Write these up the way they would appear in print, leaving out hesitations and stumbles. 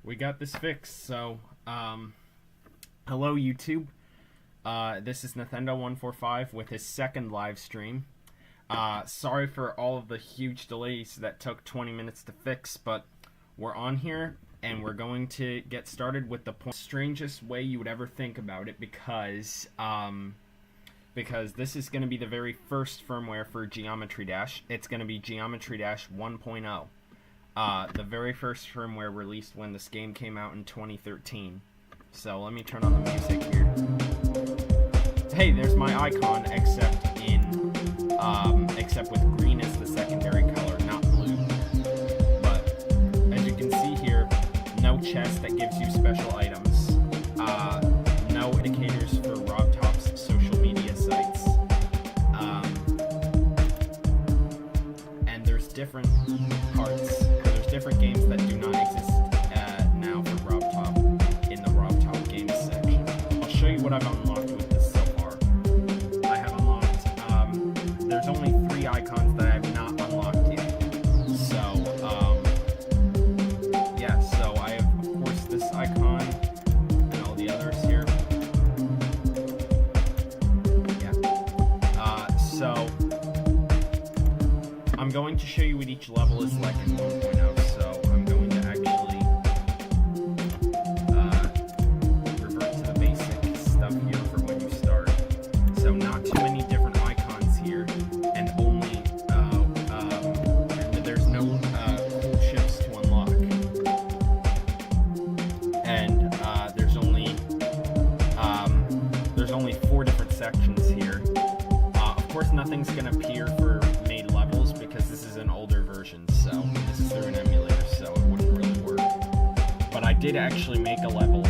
we got this fixed. So, hello YouTube. This is Nathendo145 with his second live stream. Sorry for all of the huge delays that took 20 minutes to fix, but we're on here and we're going to get started with the strangest way you would ever think about it, because this is going to be the very first firmware for Geometry Dash. It's going to be Geometry Dash 1.0. The very first firmware released when this game came out in 2013. So let me turn on the music here. Hey, there's my icon, except with green as the secondary color, not blue. But as you can see here, no chest that gives you special items. No indicators for Rob Top's social media sites. And there's different parts. There's different games that do not exist now for Rob Top in the Rob Top games section. I'll show you what I've unlocked with this so far. I have unlocked, there's only 3 icons that I have not unlocked yet. So, yeah, so I have, of course, this icon and all the others here. Yeah. So, I'm going to show you what each level is like in 1.0, so I'm going to actually revert to the basic stuff here for when you start. So not too many different icons here, and only, and there's no cool ships to unlock. And there's only 4 different sections here. Of course, nothing's gonna appear for made levels because this is an older version, so this is through an emulator, so it wouldn't really work. But I did actually make a level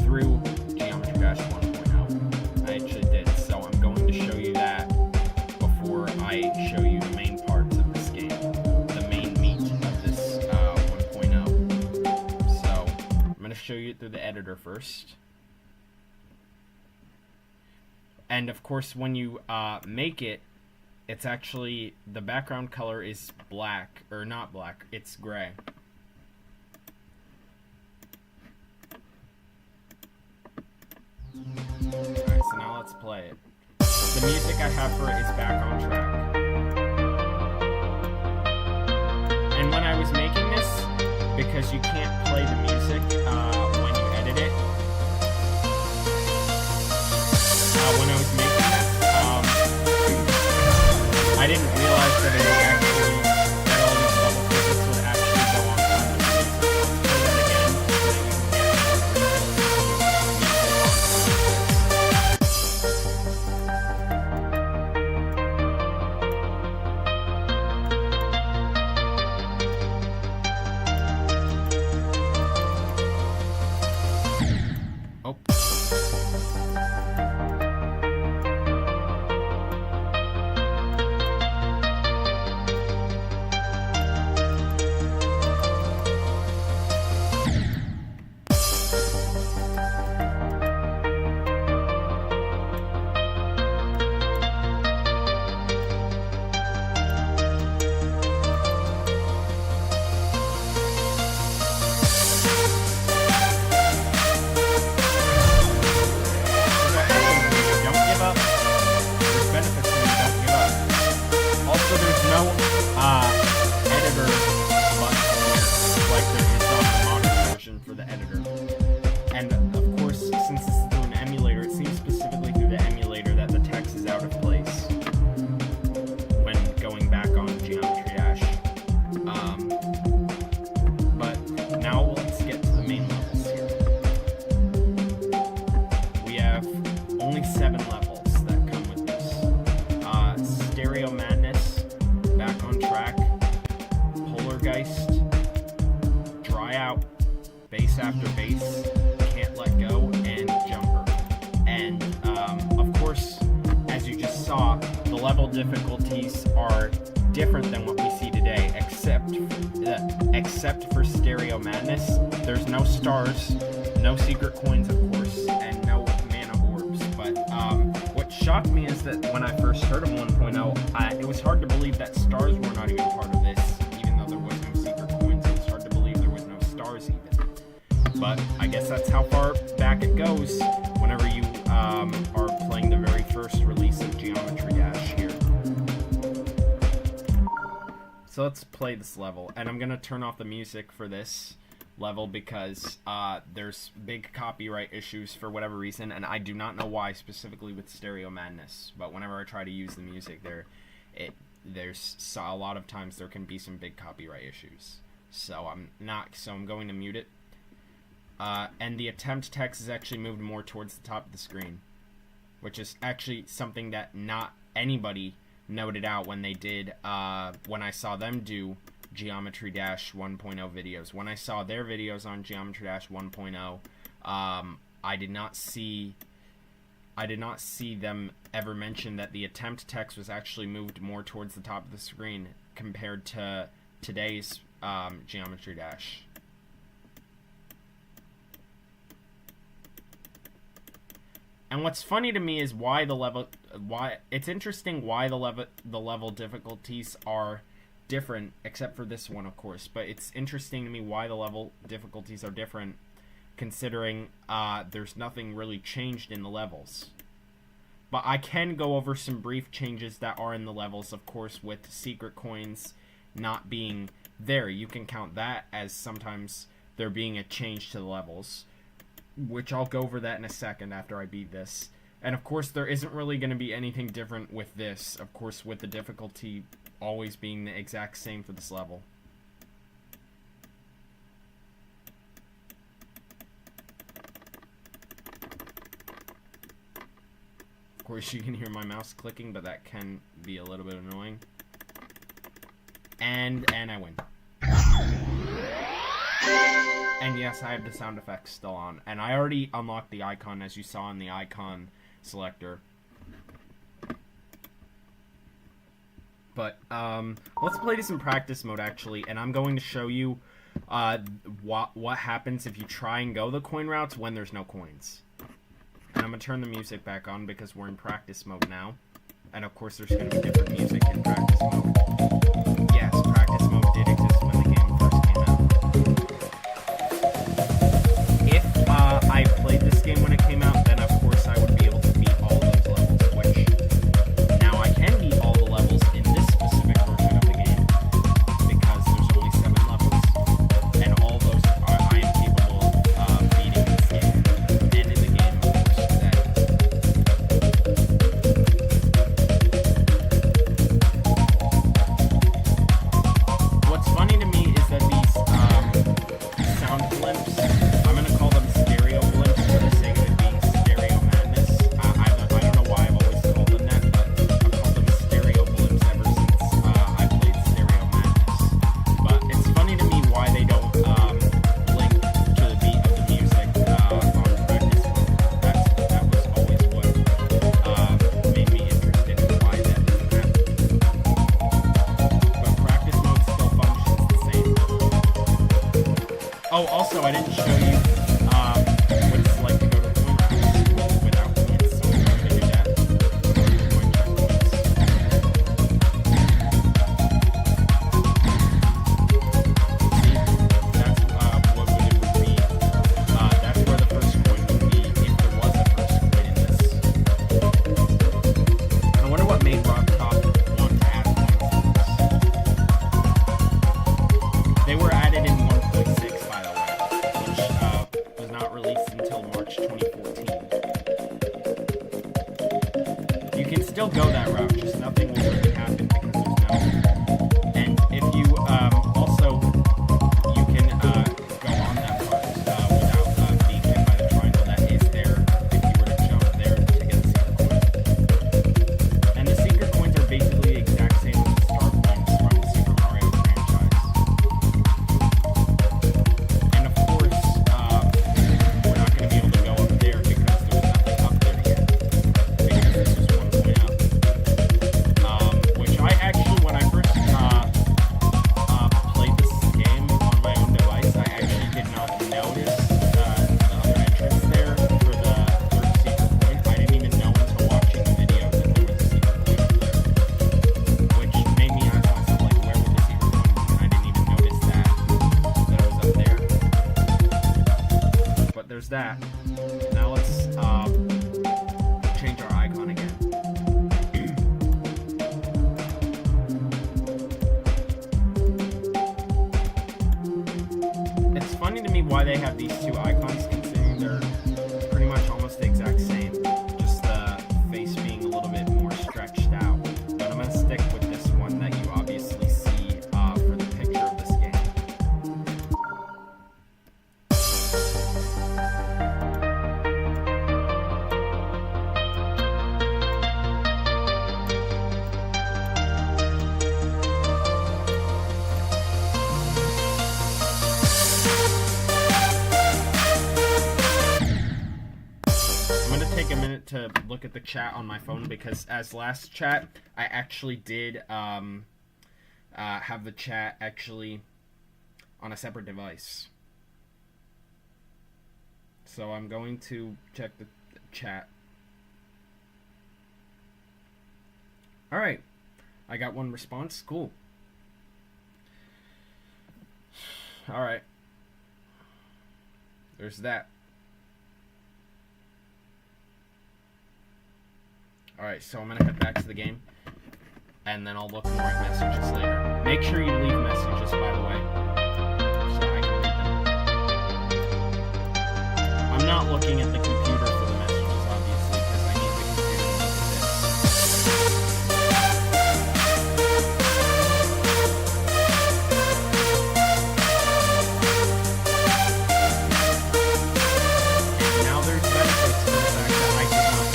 through Geometry Dash 1.0. I actually did, so I'm going to show you that before I show you the main parts of this game, the main meat of this 1.0. So I'm going to show you it through the editor first. And of course, when you make it, it's actually, the background color is black, or not black, it's gray. Alright, so now let's play it. The music I have for it is back on track. And when I was making this, because you can't play the music when you edit it, when I was making it, I didn't realize that it would actually, that all these level physics would actually go on time with music. I'll play that again, so that you can get editor button here, like there is on the modern version for the editor. And of course, since this is through an emulator, it seems specifically through the emulator that the text is out of place when going back on Geometry Dash. But now let's get to the main levels here. We have only 7 levels that come with this. Stereo Madness, Back on Track, Polargeist, Dry Out, Bass After Bass, Can't Let Go, and Jumper. And, of course, as you just saw, the level difficulties are different than what we see today, except for Stereo Madness. There's no stars, no secret coins, of course, and no mana orbs. But, what shocked me is that when I first heard of 1.0, it was hard to believe that stars were not even part of this, even though there was no secret coins. It was hard to believe there was no stars even. But I guess that's how far back it goes whenever you are playing the very first release of Geometry Dash here. So let's play this level, and I'm gonna turn off the music for this level because there's big copyright issues for whatever reason, and I do not know why specifically with Stereo Madness, but whenever I try to use the music there's a lot of times there can be some big copyright issues. So I'm going to mute it. And the attempt text is actually moved more towards the top of the screen, which is actually something that not anybody noted out when they did, when I saw them do Geometry Dash 1.0 videos. When I saw their videos on Geometry Dash 1.0, I did not see them ever mention that the attempt text was actually moved more towards the top of the screen compared to today's Geometry Dash. And what's funny to me is it's interesting why the level difficulties are different, except for this one, of course. But it's interesting to me why the level difficulties are different, considering there's nothing really changed in the levels. But I can go over some brief changes that are in the levels, of course, with secret coins not being there. You can count that as sometimes there being a change to the levels, which I'll go over that in a second after I beat this. And of course there isn't really going to be anything different with this, of course, with the difficulty always being the exact same for this level. Of course you can hear my mouse clicking, but that can be a little bit annoying. And I win. And yes, I have the sound effects still on. And I already unlocked the icon, as you saw in the icon selector. But, let's play this in practice mode, actually. And I'm going to show you what happens if you try and go the coin routes when there's no coins. And I'm going to turn the music back on because we're in practice mode now. And, of course, there's going to be different music in practice mode. Yes, practice mode did exist when the game first came out. If I played this game when it came out, then of course I would be able to beat all those levels, which now I can beat all the levels in this specific version of the game, because there's only 7 levels, and all those I am capable of beating in this game, and in the game, of course, today. What's funny to me is that these sound blimps, I'm going to call them stereo blimps for the sake of it being Stereo Madness. I don't know why I've always called them that, but I've called them stereo blimps ever since I played Stereo Madness. But it's funny to me why they don't link to the beat of the music on practice mode. That was always what made me interested in why that doesn't happen. But practice mode still functions the same. Oh, also, I didn't show you what it's like to go to coin routes without coins, so I'm going to do that. Coin checkpoints. See, that's what it would be. That's where the first coin would be, if there was a first coin in this. I wonder what made Rock Top want to add coins to this. They were added in 1.6, by the way, which was not released until March 2014. You can still go that route, just nothing will really happen because there's no... And if you, also, you can go on that part without being hit by the triangle that is there if you were to jump there to get the secret coin. And the secret coins are basically the exact same as the star coins from the Super Mario franchise. And of course, we're not going to be able to go up there because there's nothing up there yet. Because this is 1.0. that. Now let's change our icon again. It's funny to me why they have these two icons, considering they're pretty much almost the exact same. Just the face being a little bit more stretched out. But I'm going to stick with this one that you obviously see for the picture of this game. Take a minute to look at the chat on my phone, because as last chat I actually did have the chat actually on a separate device, so I'm going to check the chat. Alright, I got one response. Cool. Alright, there's that. Alright, so I'm going to head back to the game, and then I'll look more at messages later. Make sure you leave messages, by the way, so I can read them. I'm not looking at the computer for the messages, obviously, because I need the computer to look at this. Now there's benefits to the fact that I did not give up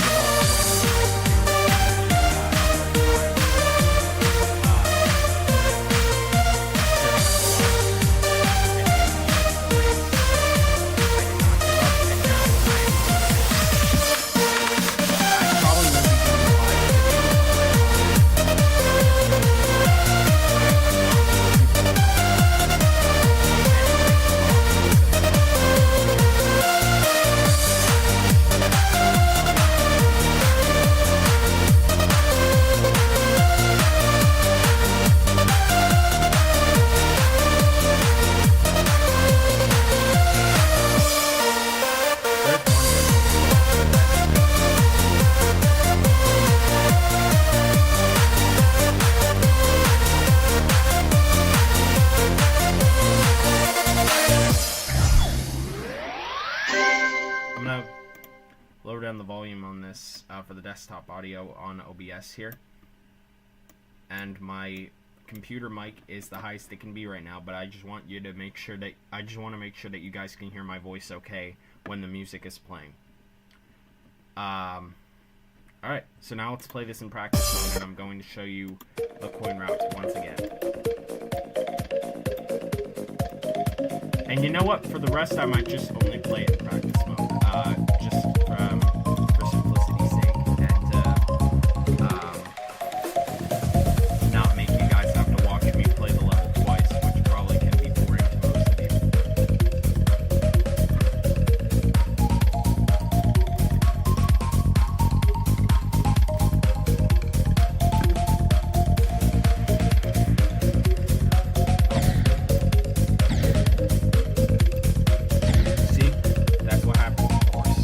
the volume on this for the desktop audio on OBS here, and my computer mic is the highest it can be right now, but I just want to make sure that you guys can hear my voice okay when the music is playing. Alright, so now let's play this in practice mode, and I'm going to show you the coin routes once again. And you know what, for the rest I might just only play it in practice mode, just for simplicity's sake, and not make you guys have to watch me play the level twice, which probably can be boring to most of you. See? That's what happens, of course.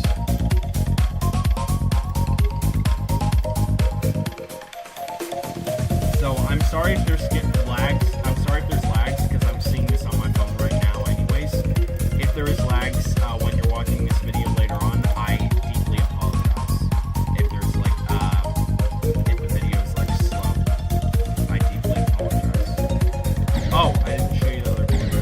So I'm sorry if there's lags. I'm sorry if there's lags, because I'm seeing this on my phone right now anyways. If there is lags when you're watching this video later on, I deeply apologize. If there's if the video is slow, I deeply apologize. Oh, I didn't show you the other video.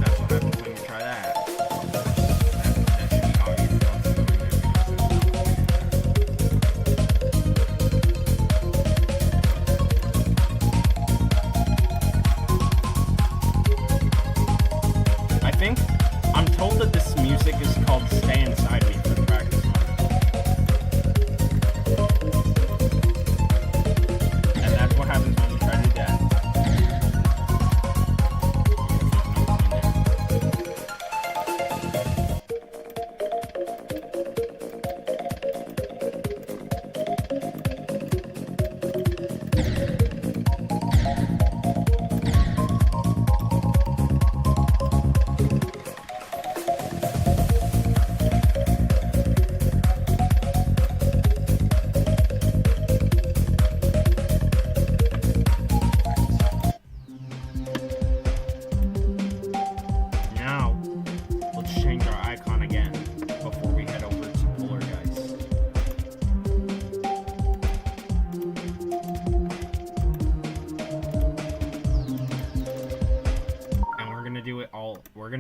That's what happens when you try that. That should be obvious once it's going to I think I'm told that this music is called Stay Inside Me for the practice mode. And that's what happens when you try to do that.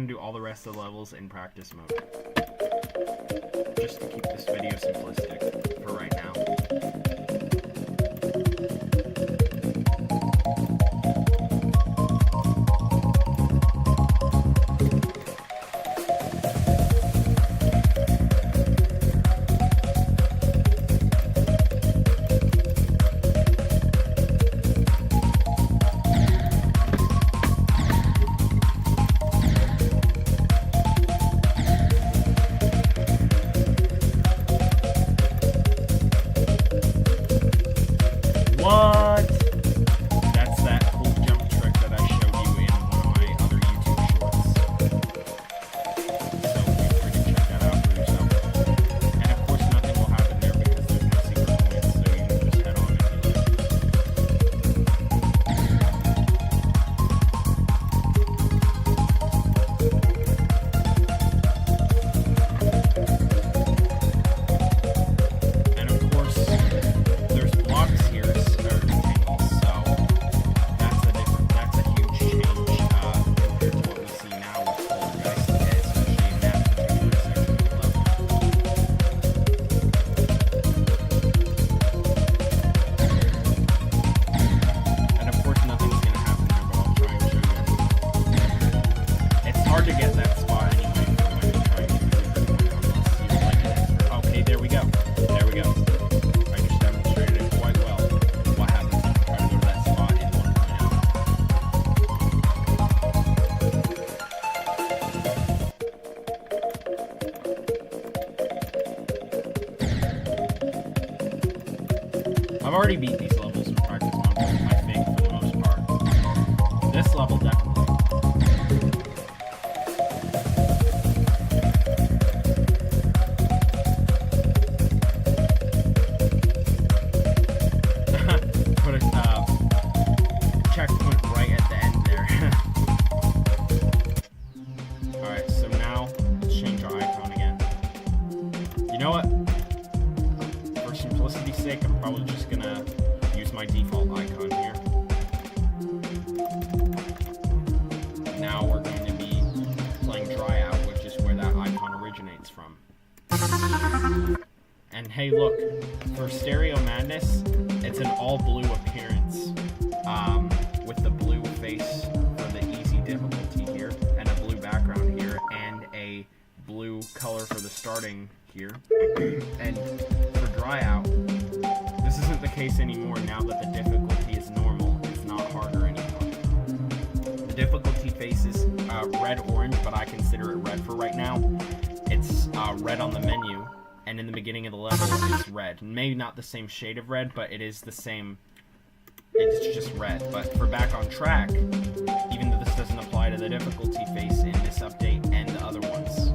do all the rest of the levels in practice mode. Just to keep this video simplistic for right now. What? That's that cool jump trick that I showed you in one of my other YouTube shorts. So feel free to check that out for yourself. And of course nothing will happen there because there's no secret points, so you can just head on if you like. And of course, there's blocks here, or rectangles, so that's a huge change compared to what we see now with poltergeist, especially in that particular section of the level. And of course nothing's gonna happen there, but I'll try and show you. It's hard to get that spot anyway for when you're trying to do it, unless you like it. Okay, there we go. There we go. I just demonstrated it quite well. What happens if you try to go to that spot in 1.0? I've already beat these levels with practice mode, I think, for the most part. This level definitely. Put a checkpoint right at the end there. Alright, so now let's change our icon again. You know what? For simplicity's sake, I'm probably just gonna use my default icon here. Now we're going to be playing Tryout, which is where that icon originates from. And hey, look, for Stereo Madness, it's an all-blue appearance, with the blue face for the easy difficulty here, and a blue background here, and a blue color for the starting here. And for Tryout, this isn't the case anymore now that the difficulty is normal. It's not harder anymore. The difficulty face is red-orange, but I consider it red for right now. It's red on the menu, and in the beginning of the level it's red. Maybe not the same shade of red, but it is the same. It's just red. But for Back on Track, even though this doesn't apply to the difficulty face in this update and the other ones,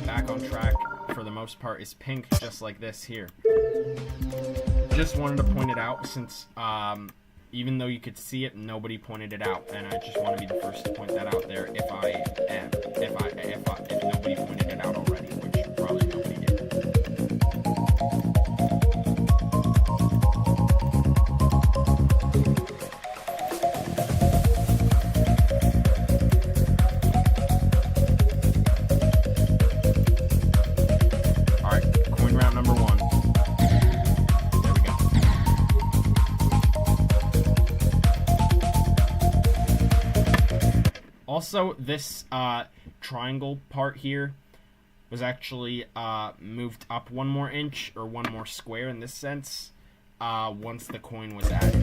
Back on Track for the most part is pink, just like this here. Just wanted to point it out since even though you could see it, nobody pointed it out, and I just want to be the first to point that out there if nobody pointed it out already, which probably nobody did. Alright, coin round number 1. There we go. Also, this triangle part here was actually moved up 1 more inch, or 1 more square in this sense, once the coin was added.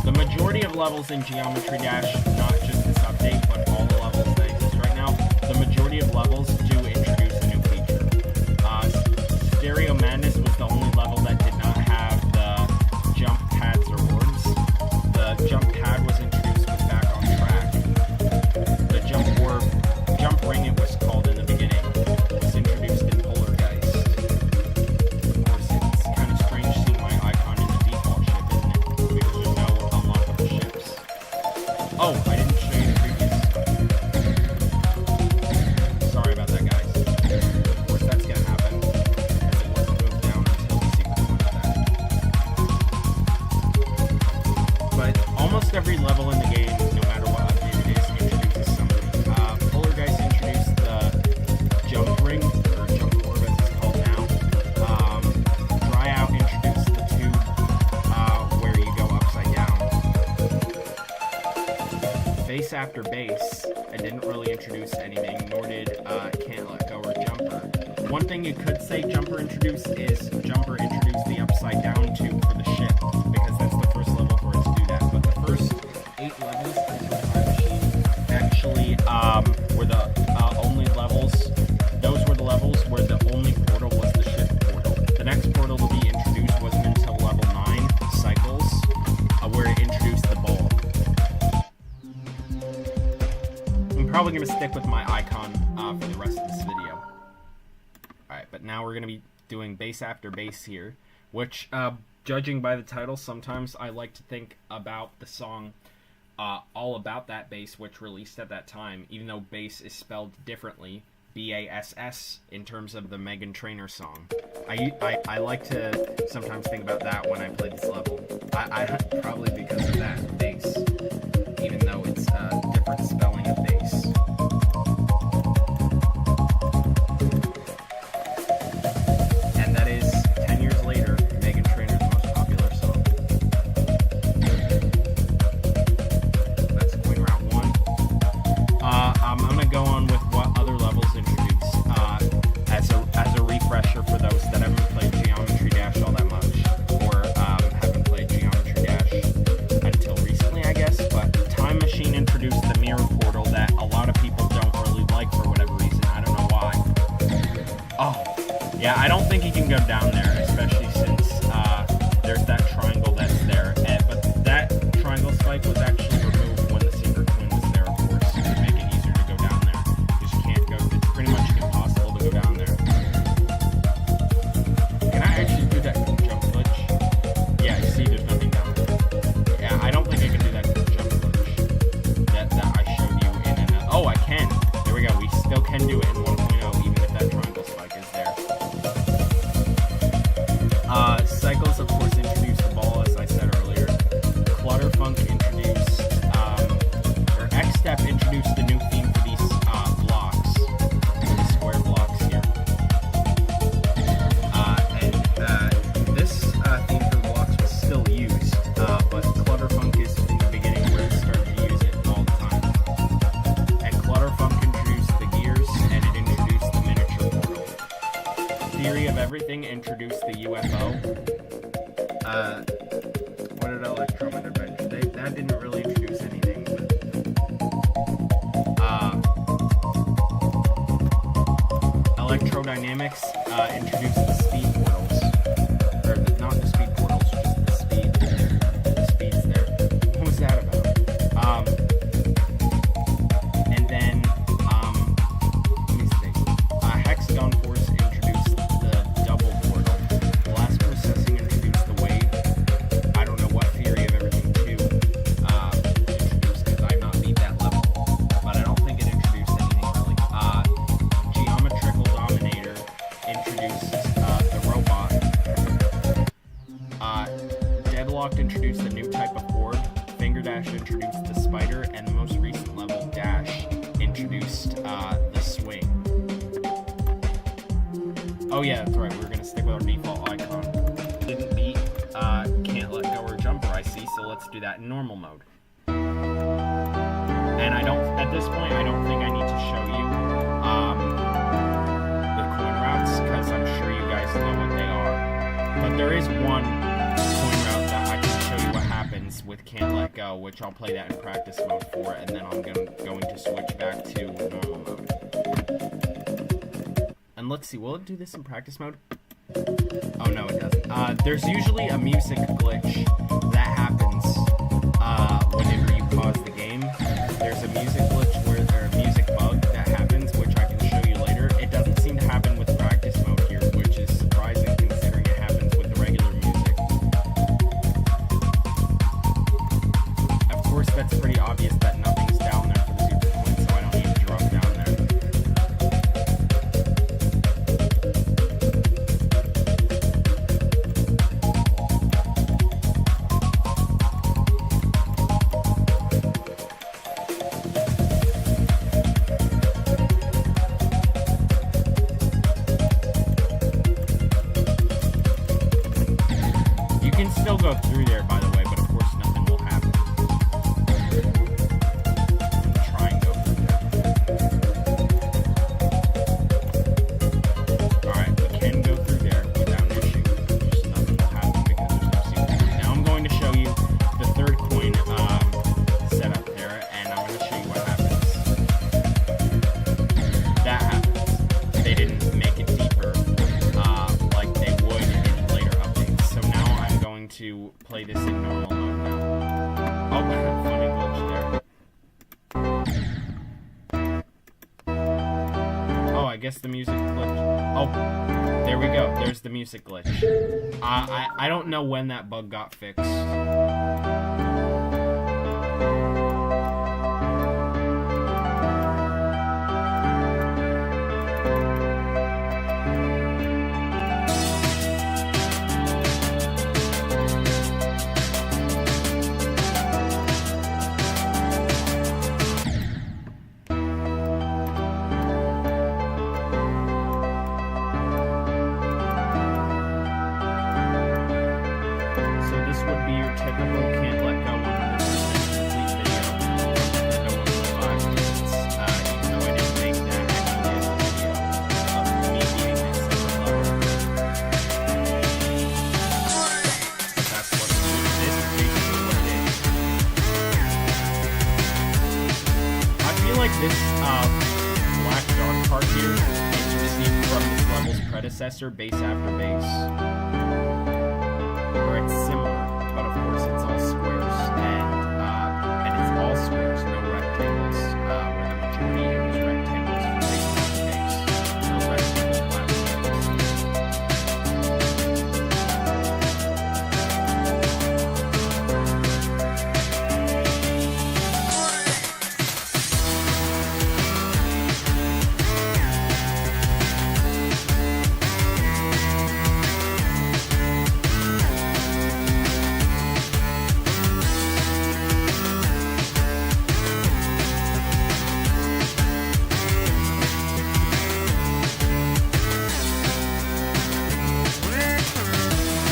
The majority of levels in Geometry Dash, not just this update, but all the levels that exist right now, the majority of levels do introduce a new feature. Stereo Madness was the only level that did not have the jump pads or orbs. The jump pad was introduced with Back on Track. The jump ring it was called in the beginning, was introduced in Poltergeist. Of course, it's kind of strange seeing my icon in the default ship, isn't it? Because there's no unlockable ships. Oh, I didn't after base, it didn't really introduce anything, nor did Can't Let Go or Jumper. One thing you could say Jumper introduced is Jumper introduced the upside down tube for the ship, because that's the first level for it to do that. But the first 8 levels of the Time Machine actually were the only levels. Those were the levels where the only portal was the ship portal. The next portal to be introduced wasn't until level 9, Cycles, where it introduced the ball. I'm probably going to stick with my icon for the rest of this video. Alright, but now we're going to be doing base after base here, which, judging by the title, sometimes I like to think about the song All About That Bass, which released at that time, even though bass is spelled differently, B-A-S-S, in terms of the Meghan Trainor song. I like to sometimes think about that when I play this level. I probably because of that, bass, even though it's a different spelling of bass. And that is, 10 years later, Meghan Trainor's most popular song. That's Coin Route 1. I'm going to go on with what other levels introduced, as a refresher for those that haven't played Geometry Dash all that much, or haven't played Geometry Dash until recently, I guess. But Time Machine introduced the mirror portal that a lot of people don't really like for whatever reason. I don't know why. Oh, yeah, I don't think you can go down there, especially since there's that triangle that's there. But that triangle spike was actually removed when the Secret Twin was there, of course, to make it easier to go down there. Because you can't go, it's pretty much impossible to go down there. Can I actually do that jump glitch? Yeah, you see there's nothing down there. Yeah, I don't think I can do that jump glitch that I showed you in an... Oh, I can! There we go, we still can do it in 1.0, even if that triangle spike is there. Cycles, of course, introduced the ball, as I said earlier. Clutterfunk introduced, or X-Step introduced the new theme for these blocks, the square blocks here. This theme for the blocks was still used, but Clutterfunk is in the beginning where it started to use it all the time. And Clutterfunk introduced the gears, and it introduced the miniature portal. Theory of Everything introduced the UFO. What did Electrometer Adventure? That didn't really introduce anything. Electrodynamics introduced the speed portals. Or not the speed portals, just the speed. The speeds there. What was that about? And then, let me see. Hexagon Force introduced the double portal. Blast Processing introduced the wave. I don't know what Theory of Everything 2 introduced, because I've not beat that level. But I don't think it introduced anything really. Geometrical Dominator introduced the robot. Deadlocked introduced a new type of orb. Finger Dash introduced the spider, and the most recent level, Dash, introduced the swing. Oh yeah, that's right, we're gonna stick with our default icon. Didn't beat Can't Let Go or Jumper, I see, so let's do that in normal mode. And at this point, I don't think I need to show you the coin routes, because I'm sure you guys know what they are. But there is one coin route that I can show you what happens with Can't Let Go, which I'll play that in practice mode for, and then I'm going to switch back to normal mode. And let's see, will it do this in practice mode? Oh no, it doesn't. There's usually a music glitch that happens whenever you pause the game. There's a music glitch or a music bug that happens, which I can show you later. It doesn't seem to happen with practice mode here, which is surprising considering it happens with the regular music. Of course, that's pretty obvious that nothing's down there for the Super Twin, so I don't need to drop down there. Go through there, by the way, but of course nothing will happen. guess the music glitch. Oh, there we go. There's the music glitch. I don't know when that bug got fixed. This black dark part here is received from this level's predecessor, base after base. Or it's similar, but of course it's all squares, and it's all squares, no rectangles, where the majority here is rectangles from base after base. No rectangle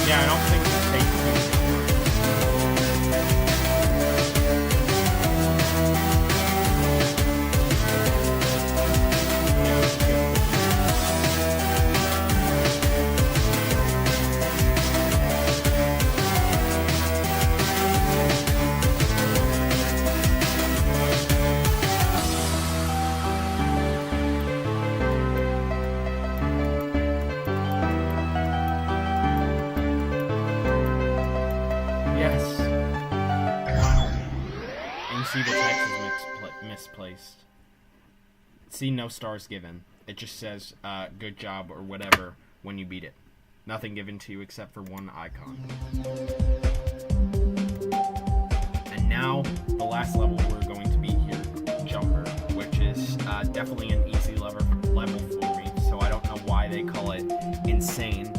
Yeah, I don't think it's safe to do. Yes. Wow. And you see the text is misplaced. See, no stars given. It just says, good job or whatever when you beat it. Nothing given to you except for one icon. And now, the last level we're going to beat here, Jumper, which is definitely an easy level for me, so I don't know why they call it insane.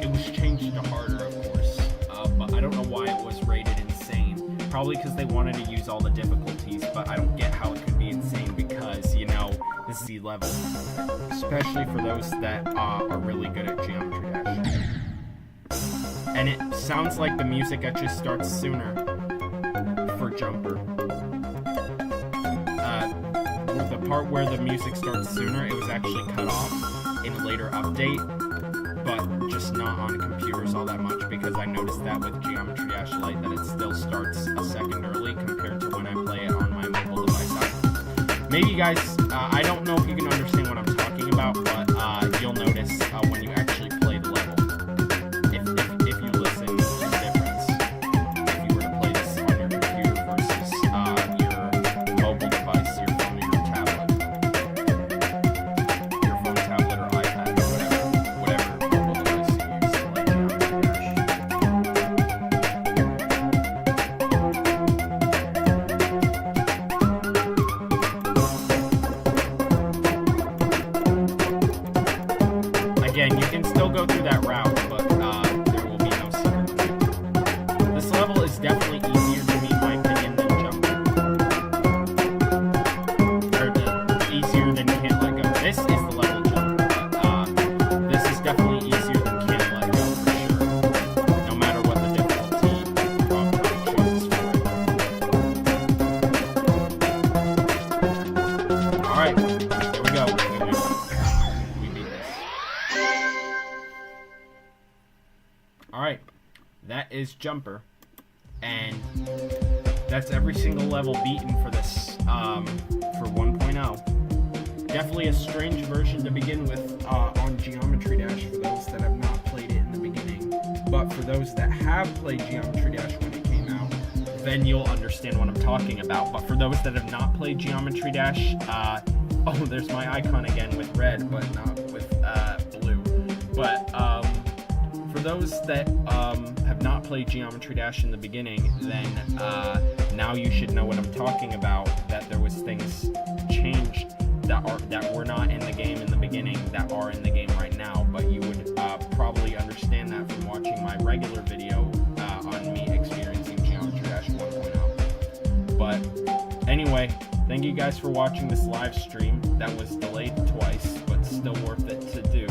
It was changed to harder, of course, but I don't know why it was rated insane. Probably because they wanted to use all the difficulties, but I don't get how it could be insane because, you know, this is the level. Especially for those that are really good at Geometry Dash. And it sounds like the music actually starts sooner for Jumper. The part where the music starts sooner, it was actually cut off in a later update, but just not on computers all that much because I noticed that with Geometry Dash Lite that it still starts a second early compared to when I play it on my mobile device. Maybe you guys, I don't know if you can understand what I'm talking about, but you'll notice when you actually play the level, if you listen to the difference, if you were to play this on your computer versus your mobile device, your phone or your tablet, or iPad, or whatever mobile device you use to play Geometry Dash. Again, you can still go through that route, but there will be no secret. This level is definitely easier to me, in my opinion, than Jumper. Or easier than Can't Let Go. This is the level Jumper, but this is definitely easier than Can't Let Go, for sure. No matter what the difficulty chooses for it. Alright, here we go. We beat this. Alright, that is Jumper, and that's every single level beaten for this, for 1.0. Definitely a strange version to begin with, on Geometry Dash for those that have not played it in the beginning, but for those that have played Geometry Dash when it came out, then you'll understand what I'm talking about. But for those that have not played Geometry Dash, Oh, there's my icon again with red, but not with blue. But for those that have not played Geometry Dash in the beginning, then now you should know what I'm talking about. That there was things changed that were not in the game in the beginning that are in the game right now. But you would probably understand that from watching my regular video on me experiencing Geometry Dash 1.0. But anyway, thank you guys for watching this live stream. That was delayed twice, but still worth it to do.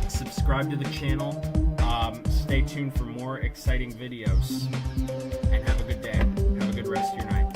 Subscribe to the channel. Stay tuned for more exciting videos. And have a good day. Have a good rest of your night.